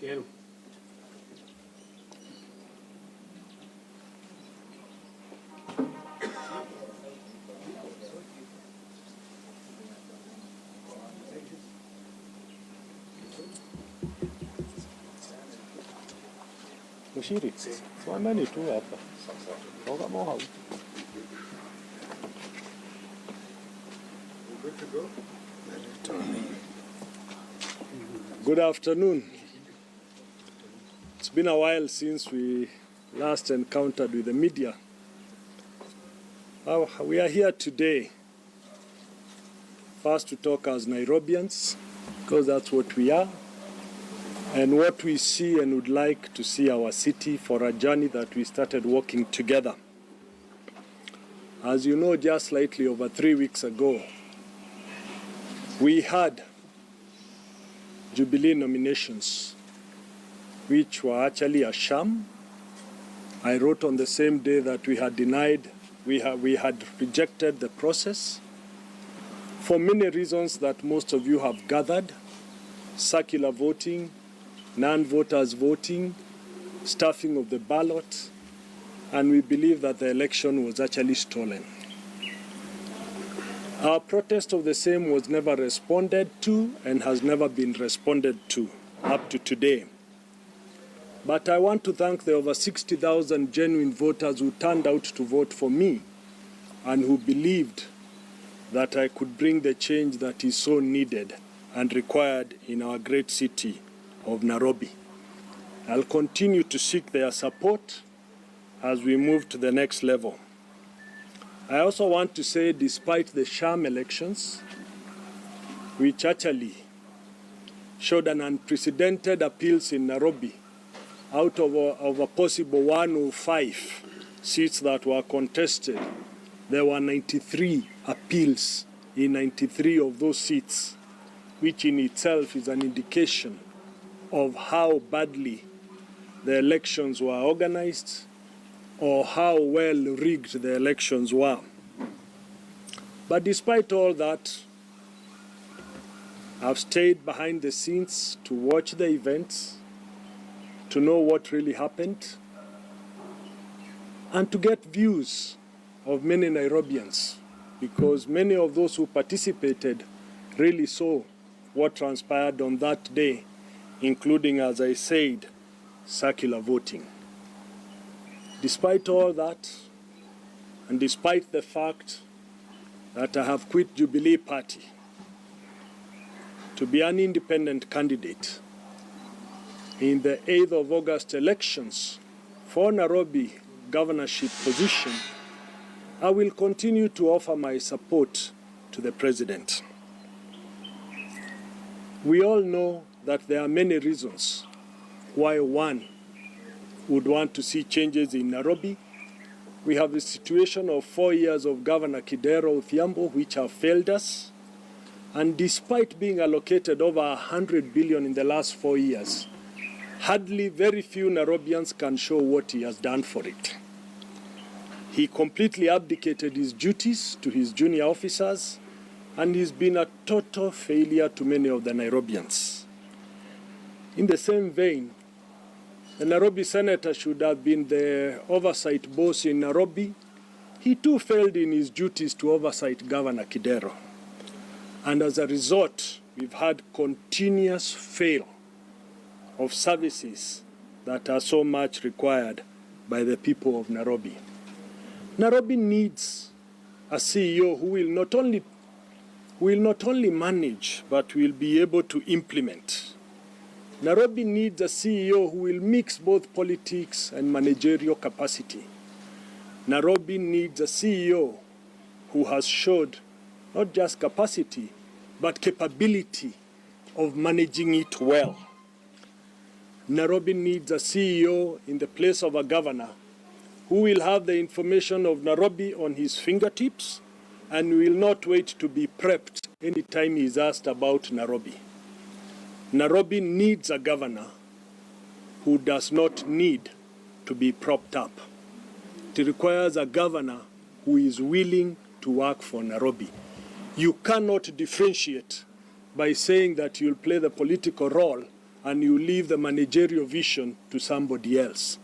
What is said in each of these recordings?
Mushiri, simameni tu hapa. Toka moha. Good afternoon. It's been a while since we last encountered with the media. We are here today, first to talk as Nairobians, because that's what we are, and what we see and would like to see our city for a journey that we started working together. As you know, just slightly over 3 weeks ago, we had Jubilee nominations, which were actually a sham. I wrote on the same day that we had rejected the process for many reasons that most of you have gathered: circular voting, non-voters voting, stuffing of the ballot, and we believe that the election was actually stolen. Our protest of the same was never responded to and has never been responded to up to today. But I want to thank the over 60,000 genuine voters who turned out to vote for me and who believed that I could bring the change that is so needed and required in our great city of Nairobi. I'll continue to seek their support as we move to the next level. I also want to say, despite the sham elections, which actually showed an unprecedented appeals in Nairobi, out of a possible 105 seats that were contested, there were 93 appeals in 93 of those seats, which in itself is an indication of how badly the elections were organized or how well rigged the elections were. But despite all that, I've stayed behind the scenes to watch the events, to know what really happened, and to get views of many Nairobians, because many of those who participated really saw what transpired on that day, including, as I said, circular voting. Despite all that, and despite the fact that I have quit Jubilee Party to be an independent candidate in the 8th of August elections for Nairobi governorship position, I will continue to offer my support to the president. We all know that there are many reasons why one would want to see changes in Nairobi. We have the situation of 4 years of Governor Kidero Odhiambo, which have failed us. And despite being allocated over 100 billion in the last 4 years, hardly very few Nairobians can show what he has done for it. He completely abdicated his duties to his junior officers, and he's been a total failure to many of the Nairobians. In the same vein, the Nairobi senator should have been the oversight boss in Nairobi. He too failed in his duties to oversight Governor Kidero. And as a result, we've had continuous fail of services that are so much required by the people of Nairobi. Nairobi needs a CEO who will not only manage, but will be able to implement. Nairobi needs a CEO who will mix both politics and managerial capacity. Nairobi needs a CEO who has showed not just capacity, but capability of managing it well. Nairobi needs a CEO in the place of a governor who will have the information of Nairobi on his fingertips and will not wait to be prepped anytime he is asked about Nairobi. Nairobi needs a governor who does not need to be propped up. It requires a governor who is willing to work for Nairobi. You cannot differentiate by saying that you'll play the political role and you leave the managerial vision to somebody else.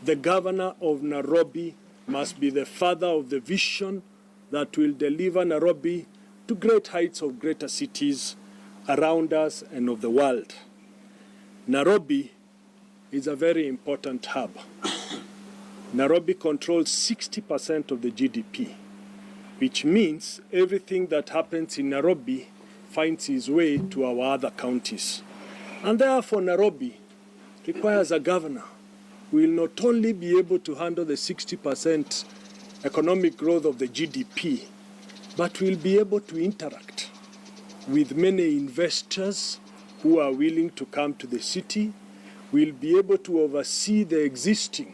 The governor of Nairobi must be the father of the vision that will deliver Nairobi to great heights of greater cities around us and of the world. Nairobi is a very important hub. Nairobi controls 60% of the GDP, which means everything that happens in Nairobi finds its way to our other counties. And therefore, Nairobi requires a governor who will not only be able to handle the 60% economic growth of the GDP, but will be able to interact with many investors who are willing to come to the city, will be able to oversee the existing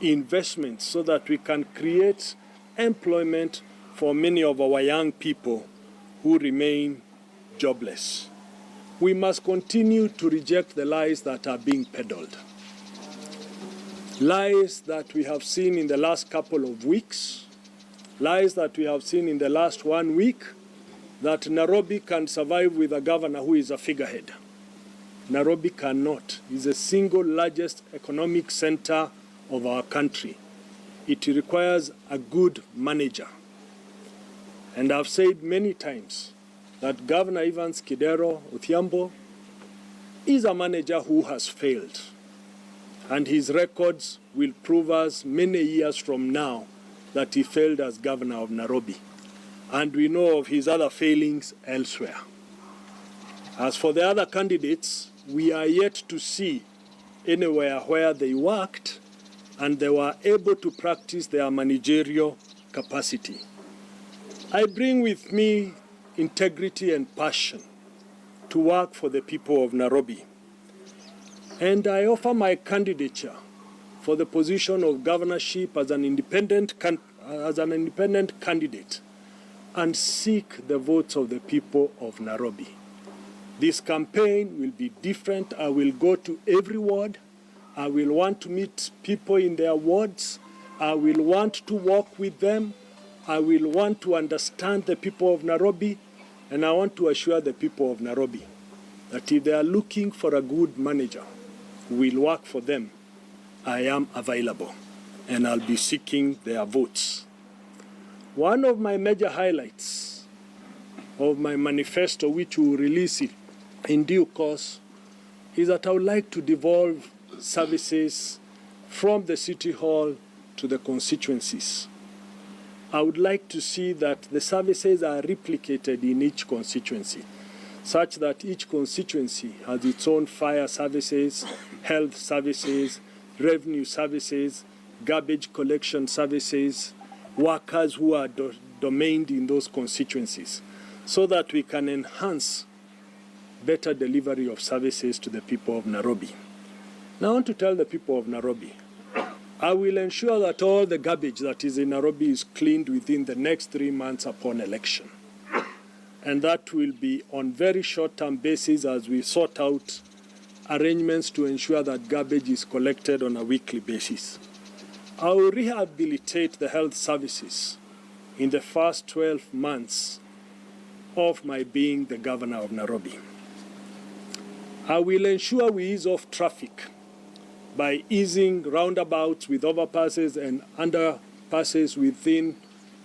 investments so that we can create employment for many of our young people who remain jobless. We must continue to reject the lies that are being peddled. Lies that we have seen in the last couple of weeks, lies that we have seen in the last 1 week, that Nairobi can survive with a governor who is a figurehead. Nairobi cannot. It's the single largest economic center of our country. It requires a good manager. And I've said many times that Governor Evans Kidero Odhiambo is a manager who has failed. And his records will prove us many years from now that he failed as governor of Nairobi. And we know of his other failings elsewhere. As for the other candidates, we are yet to see anywhere where they worked and they were able to practice their managerial capacity. I bring with me integrity and passion to work for the people of Nairobi. And I offer my candidature for the position of governorship as an independent candidate and seek the votes of the people of Nairobi. This campaign will be different. I will go to every ward. I will want to meet people in their wards. I will want to walk with them. I will want to understand the people of Nairobi. And I want to assure the people of Nairobi that if they are looking for a good manager who will work for them, I am available and I'll be seeking their votes. One of my major highlights of my manifesto, which we will release in due course, is that I would like to devolve services from the City Hall to the constituencies. I would like to see that the services are replicated in each constituency, such that each constituency has its own fire services, health services, revenue services, garbage collection services, workers who are domained in those constituencies, so that we can enhance better delivery of services to the people of Nairobi. Now I want to tell the people of Nairobi, I will ensure that all the garbage that is in Nairobi is cleaned within the next 3 months upon election. And that will be on very short-term basis as we sort out arrangements to ensure that garbage is collected on a weekly basis. I will rehabilitate the health services in the first 12 months of my being the governor of Nairobi. I will ensure we ease off traffic by easing roundabouts with overpasses and underpasses within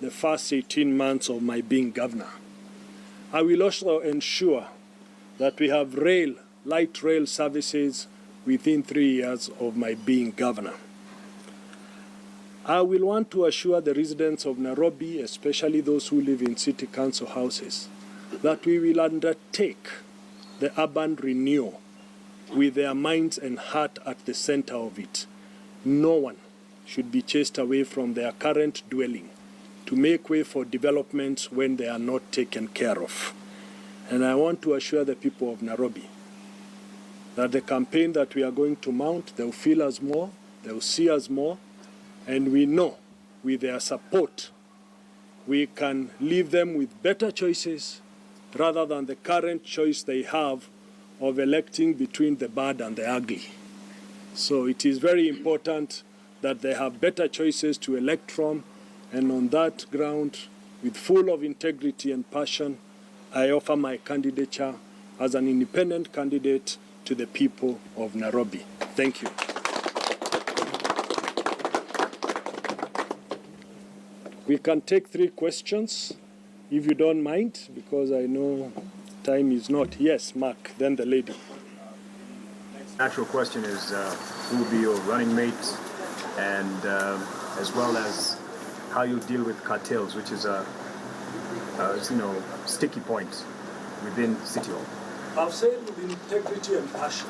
the first 18 months of my being governor. I will also ensure that we have light rail services within 3 years of my being governor. I will want to assure the residents of Nairobi, especially those who live in city council houses, that we will undertake the urban renewal with their minds and heart at the center of it. No one should be chased away from their current dwelling to make way for developments when they are not taken care of. And I want to assure the people of Nairobi that the campaign that we are going to mount, they'll feel us more, they'll see us more, and we know with their support we can leave them with better choices rather than the current choice they have of electing between the bad and the ugly. So it is very important that they have better choices to elect from, and on that ground, with full of integrity and passion, I offer my candidature as an independent candidate to the people of Nairobi. Thank you. We can take 3 questions, if you don't mind, because I know time is not. Yes, Mark, then the lady. Actual question is who will be your running mate, and as well as how you deal with cartels, which is a sticky point within City Hall. I've said with integrity and passion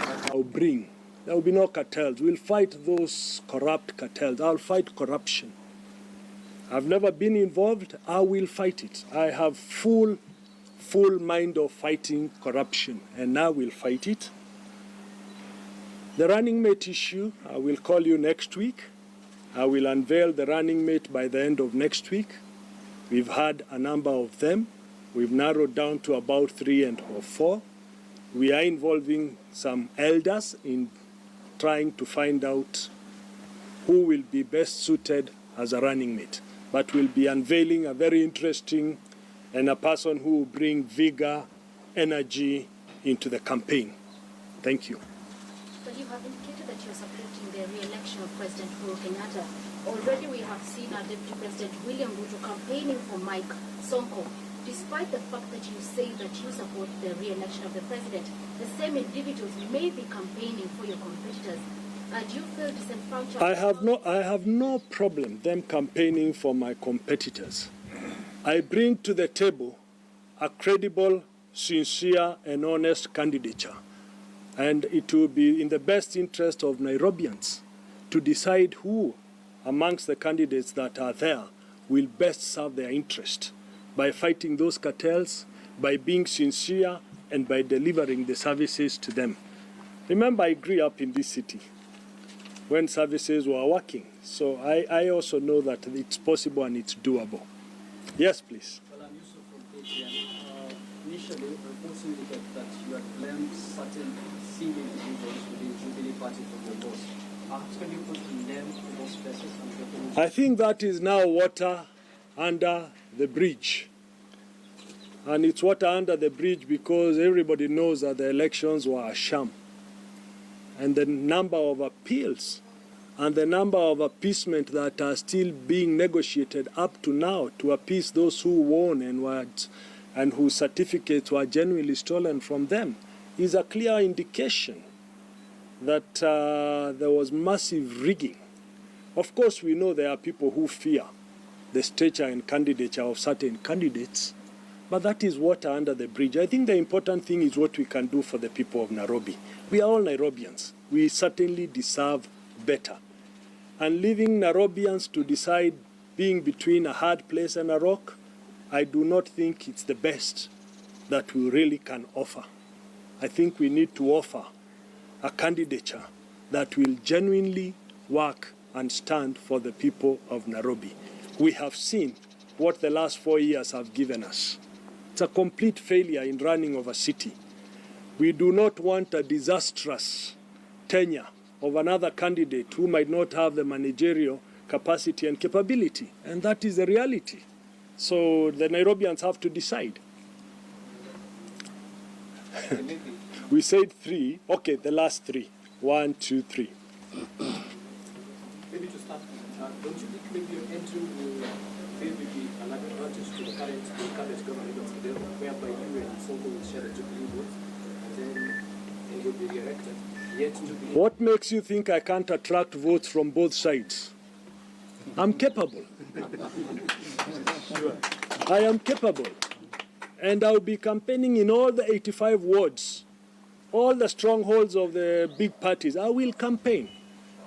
that I'll bring. There will be no cartels. We'll fight those corrupt cartels. I'll fight corruption. I've never been involved. I will fight it. I have full mind of fighting corruption, and I will fight it. The running mate issue, I will call you next week. I will unveil the running mate by the end of next week. We've had a number of them. We've narrowed down to about 3 or 4. We are involving some elders in trying to find out who will be best suited as a running mate. But we'll be unveiling a very interesting and a person who will bring vigor, energy into the campaign. Thank you. But you have indicated that you're supporting the re-election of President Uhuru Kenyatta. Already we have seen our Deputy President William Ruto campaigning for Mike Sonko. Despite the fact that you say that you support the re-election of the president, the same individuals may be campaigning for your competitors. Do you feel disenfranchised? I have no problem them campaigning for my competitors. I bring to the table a credible, sincere, and honest candidature. And it will be in the best interest of Nairobians to decide who amongst the candidates that are there will best serve their interest by fighting those cartels, by being sincere, and by delivering the services to them. Remember, I grew up in this city when services were working. So I also know that it's possible and it's doable. Yes, please. Well, I'm Yusuf from KTN. Initially, reports indicate that you had blamed certain senior individuals within Jubilee Party for your loss. Can you put the name to those places? I think that is now water under the bridge. And it's water under the bridge because everybody knows that the elections were a sham. And the number of appeals and the number of appeasement that are still being negotiated up to now to appease those who won and whose certificates were genuinely stolen from them is a clear indication that there was massive rigging. Of course, we know there are people who fear the stature and candidature of certain candidates, but that is water under the bridge. I think the important thing is what we can do for the people of Nairobi. We are all Nairobians. We certainly deserve better. And leaving Nairobians to decide being between a hard place and a rock, I do not think it's the best that we really can offer. I think we need to offer a candidature that will genuinely work and stand for the people of Nairobi. We have seen what the last 4 years have given us. It's a complete failure in running of a city. We do not want a disastrous tenure of another candidate who might not have the managerial capacity and capability. And that is the reality. So the Nairobians have to decide. We said 3. Okay, the last 3. 1, 2, 3. Maybe to start, don't you think maybe your entry will maybe an advantage to the current government of Fidel, whereby you and Sonko will share the Jubilee votes, and then you'll be re-elected? What makes you think I can't attract votes from both sides? I'm capable. Sure. I am capable. And I'll be campaigning in all the 85 wards, all the strongholds of the big parties. I will campaign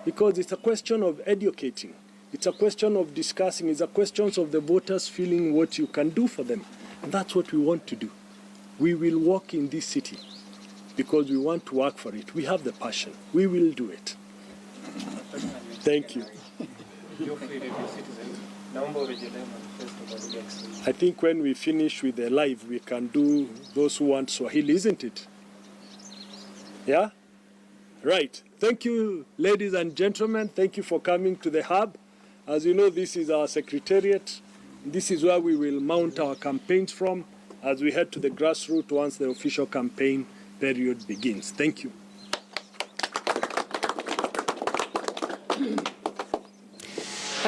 because it's a question of educating. It's a question of discussing. It's a question of the voters feeling what you can do for them. And that's what we want to do. We will walk in this city because we want to work for it. We have the passion. We will do it. Thank you. I think when we finish with the live, we can do those who want Swahili, isn't it? Yeah? Right. Thank you, ladies and gentlemen. Thank you for coming to the hub. As you know, this is our secretariat. This is where we will mount our campaigns from as we head to the grassroots once the official campaign period begins. Thank you.